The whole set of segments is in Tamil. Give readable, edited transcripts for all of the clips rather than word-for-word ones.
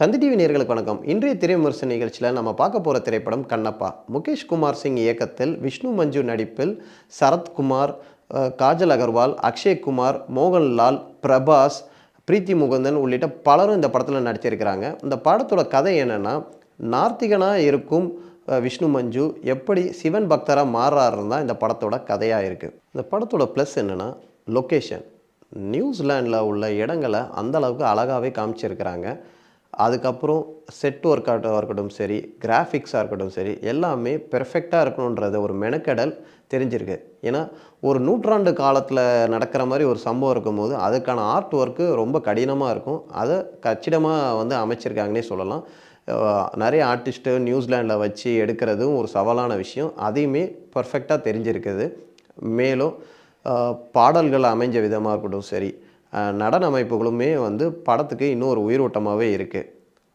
தந்தி டிவி நேயர்களுக்கு வணக்கம். இன்றைய திரை விமர்சன நிகழ்ச்சியில் நம்ம பார்க்க போகிற திரைப்படம் கண்ணப்பா. முகேஷ் குமார் சிங் இயக்கத்தில் விஷ்ணு மஞ்சு நடிப்பில் சரத்குமார், காஜல் அகர்வால், அக்ஷய்குமார், மோகன்லால், பிரபாஸ், பிரீத்தி முகுந்தன் உள்ளிட்ட பலரும் இந்த படத்தில் நடிச்சிருக்கிறாங்க. இந்த படத்தோட கதை என்னென்னா, நார்த்திகனாக இருக்கும் விஷ்ணு மஞ்சு எப்படி சிவன் பக்தராக மாறுறாருன்னு தான் இந்த படத்தோட கதையாக இருக்குது. இந்த படத்தோட ப்ளஸ் என்னென்னா லொக்கேஷன். நியூசிலாண்டில் உள்ள இடங்களை அந்தளவுக்கு அழகாகவே காமிச்சிருக்கிறாங்க. அதுக்கப்புறம் செட் ஒர்க்காக இருக்கட்டும் சரி, கிராஃபிக்ஸாக இருக்கட்டும் சரி, எல்லாமே பெர்ஃபெக்டாக இருக்கணுன்றது ஒரு மெனக்கெடல் தெரிஞ்சிருக்கு. ஏன்னா ஒரு நூற்றாண்டு காலத்தில் நடக்கிற மாதிரி ஒரு சம்பவம் இருக்கும்போது அதுக்கான ஆர்ட் ஒர்க்கு ரொம்ப கடினமாக இருக்கும். அதை கச்சிதமாக அமைச்சிருக்காங்கன்னே சொல்லலாம். நிறைய ஆர்டிஸ்ட்டு நியூசிலாண்டில் வச்சு எடுக்கிறதும் ஒரு சவாலான விஷயம். அதையுமே பர்ஃபெக்டாக தெரிஞ்சிருக்குது. மேலும் பாடல்கள் அமைஞ்ச விதமாக இருக்கட்டும் சரி, நடன அமைப்புகளுமே படத்துக்கு இன்னும் ஒரு உயிரோட்டமாகவே இருக்குது.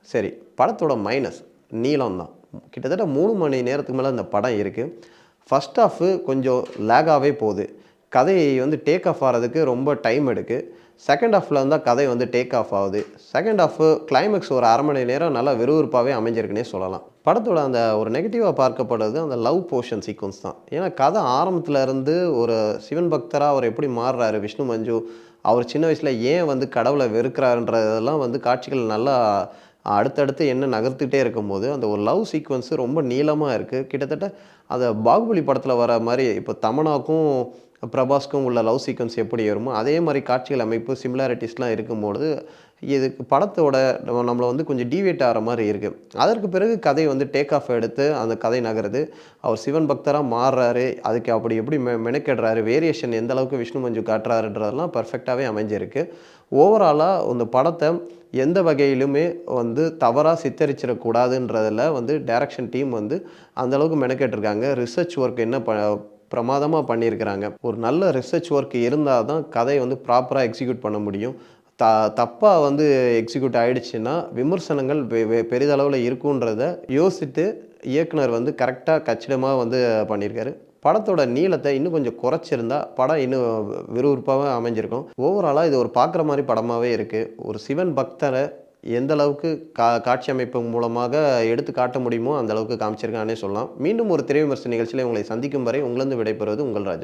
சரி, படத்தோட மைனஸ் நீளம் தான். கிட்டத்தட்ட 3 மணி நேரத்துக்கு மேலே இந்த படம் இருக்குது. ஃபஸ்ட் ஹாஃபு கொஞ்சம் லேகாகவே போகுது. கதையை டேக் ஆஃப் ஆகிறதுக்கு ரொம்ப டைம் எடுக்குது. செகண்ட் ஹாஃபில் இருந்தால் கதை டேக் ஆஃப் ஆகுது. செகண்ட் ஹாஃபு கிளைமேக்ஸ் ஒரு அரை மணி நேரம் நல்லா விறுவிறுப்பாகவே அமைஞ்சிருக்குன்னே சொல்லலாம். படத்தோட அந்த ஒரு நெகட்டிவாக பார்க்கப்படுறது அந்த லவ் போர்ஷன் சீக்வன்ஸ் தான். ஏன்னா கதை ஆரம்பத்தில் இருந்து ஒரு சிவன் பக்தராக அவர் எப்படி மாறுறாரு விஷ்ணு மஞ்சு, அவர் சின்ன வயசில் ஏன் கடவுளை வெறுக்கிறாருன்றதெல்லாம் காட்சிகள் நல்லா அடுத்தடுத்து என்ன நகர்த்துக்கிட்டே இருக்கும்போது அந்த ஒரு லவ் சீக்வன்ஸு ரொம்ப நீளமாக இருக்குது. கிட்டத்தட்ட அதை பாகுபலி படத்தில் வர மாதிரி இப்போ தமனாக்கும் பிரபாஸ்க்கும் உள்ள லவ் சீக்வன்ஸ் எப்படி வருமோ அதே மாதிரி காட்சிகள் அமைப்பு சிமிலாரிட்டிஸ்லாம் இருக்கும்போது இதுக்கு படத்தோட நம்மளை கொஞ்சம் டீவியேட் ஆகிற மாதிரி இருக்குது. அதற்கு பிறகு கதை டேக் ஆஃப் எடுத்து அந்த கதை நகருது. அவர் சிவன் பக்தராக மாறுறாரு, அதுக்கு அப்படி எப்படி மெனக்கெடுறாரு, வேரியேஷன் எந்த அளவுக்கு விஷ்ணு மஞ்சு காட்டுறாருன்றதெல்லாம் பர்ஃபெக்டாகவே அமைஞ்சிருக்கு. ஓவராலாக இந்த படத்தை எந்த வகையிலுமே தவறாக சித்தரிச்சிடக்கூடாதுன்றதில் டைரக்ஷன் டீம் அந்தளவுக்கு மெனக்கெட்டிருக்காங்க. ரிசர்ச் ஒர்க் என்ன பிரமாதமாக பண்ணியிருக்கிறாங்க. ஒரு நல்ல ரிசர்ச் ஒர்க் இருந்தால் தான் கதையை ப்ராப்பராக எக்ஸிக்யூட் பண்ண முடியும். தப்பாக எக்ஸிக்யூட் ஆகிடுச்சுன்னா விமர்சனங்கள் பெரிதளவில் இருக்குன்றதை யோசித்து இயக்குனர் கரெக்டாக கச்சிதமாக பண்ணியிருக்காரு. படத்தோட நீளத்தை இன்னும் கொஞ்சம் குறைச்சிருந்தா படம் இன்னும் விறுவிறுப்பாக அமைஞ்சிருக்கும். ஓவராலாக இது ஒரு பார்க்குற மாதிரி படமாகவே இருக்குது. ஒரு சிவன் பக்தரை எந்த அளவுக்கு காட்சி அமைப்பு மூலமாக எடுத்து காட்ட முடியுமோ அந்த அளவுக்கு காமிச்சிருக்கானே சொல்லலாம். மீண்டும் ஒரு திரை விமர்சன நிகழ்ச்சியில் உங்களை சந்திக்கும் வரை உங்களிருந்து விடைபெறுவது உங்கள் ராஜா.